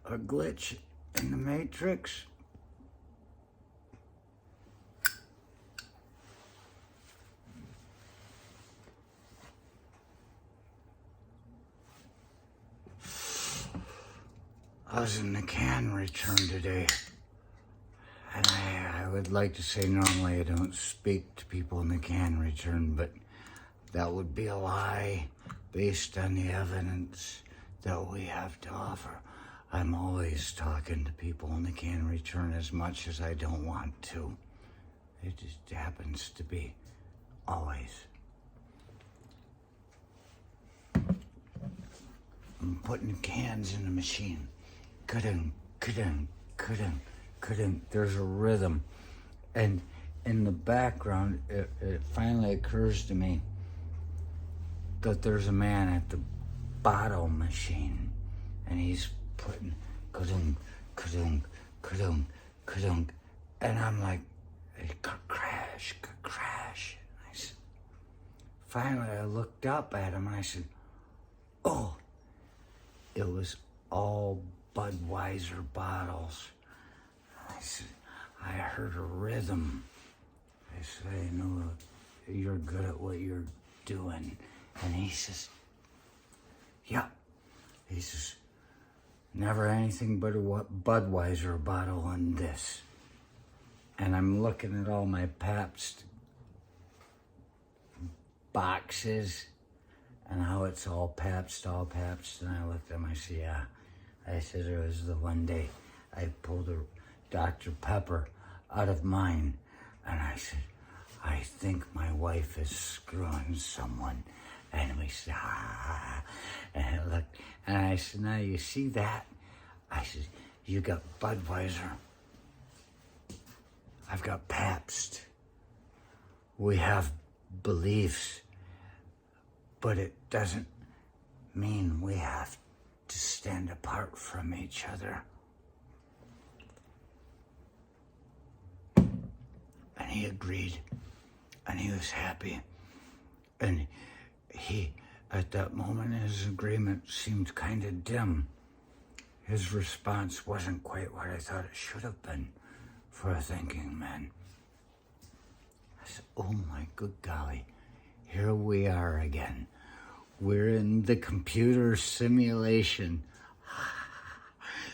a glitch in the Matrix? I was in the can return today, and I would like to say normally I don't speak to people in the can return, but that would be a lie based on the evidence that we have to offer. I'm always talking to people in the can return as much as I don't want to. It just happens to be always. I'm putting cans in the machine. Ka-ding, ka-ding, ka-ding, ka-ding. There's a rhythm. And in the background, it finally occurs to me that there's a man at the bottle machine, and he's putting ka-ding, ka-ding, ka-ding, ka-ding. And I'm like, crash, crash. I said, finally, I looked up at him and I said, oh, it was all Budweiser bottles. I said, I heard a rhythm. I said, I know you're good at what you're doing. And he says, yeah. He says, never anything but a Budweiser bottle on this. And I'm looking at all my Pabst boxes and how it's all Pabst. And I looked at him, I said, yeah. I said, it was the one day I pulled a Dr. Pepper out of mine. And I said, I think my wife is screwing someone. And we said, ah. And I looked, and I said, now you see that? I said, you got Budweiser. I've got Pabst. We have beliefs, but it doesn't mean we have to stand apart from each other. And he agreed, and he was happy. And he, at that moment, his agreement seemed kind of dim. His response wasn't quite what I thought it should have been for a thinking man. I said, oh my good golly, here we are again. We're in the computer simulation.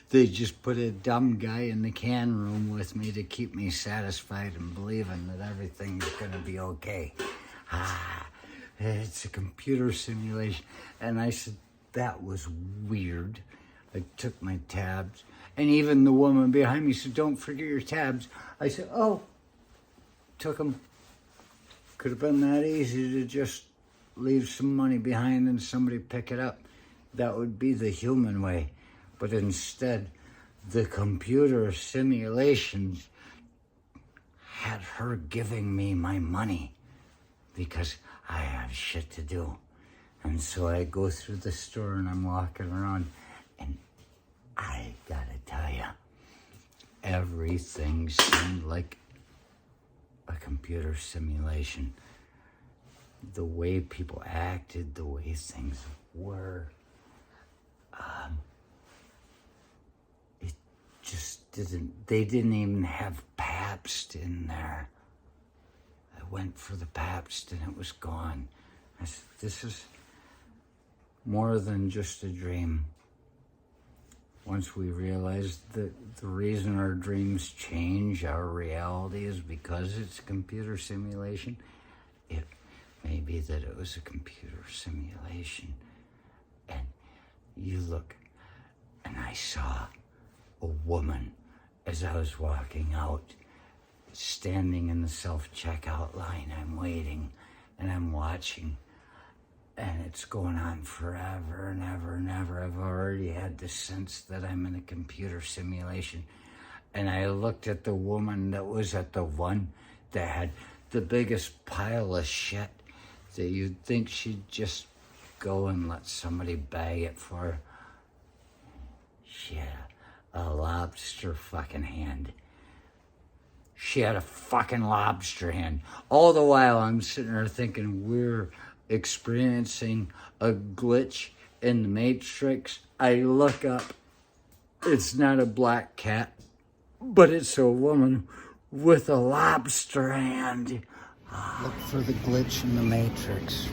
They just put a dumb guy in the can room with me to keep me satisfied and believing that everything's gonna be okay. It's a computer simulation. And I said, that was weird. I took my tabs, and even the woman behind me said, don't forget your tabs. I said, oh, took them. Could have been that easy to just leave some money behind and somebody pick it up. That would be the human way. But instead, the computer simulations had her giving me my money because I have shit to do. And so I go through the store and I'm walking around, and I gotta tell you, everything seemed like a computer simulation. The way people acted, the way things were, it just they didn't even have Pabst in there. I went for the Pabst and it was gone. I said, this is more than just a dream. Once we realized that the reason our dreams change our reality is because it's a computer simulation, it may be that it was a computer simulation. And you look, and I saw a woman as I was walking out, standing in the self-checkout line. I'm waiting, and I'm watching. And it's going on forever and ever and ever. I've already had the sense that I'm in a computer simulation. And I looked at the woman that was at the one that had the biggest pile of shit that you'd think she'd just go and let somebody bag it for her. She had a lobster fucking hand. She had a fucking lobster hand. All the while I'm sitting there thinking we're experiencing a glitch in the Matrix. I look up It's not a black cat, but it's a woman with a lobster hand. Look for the glitch in the Matrix.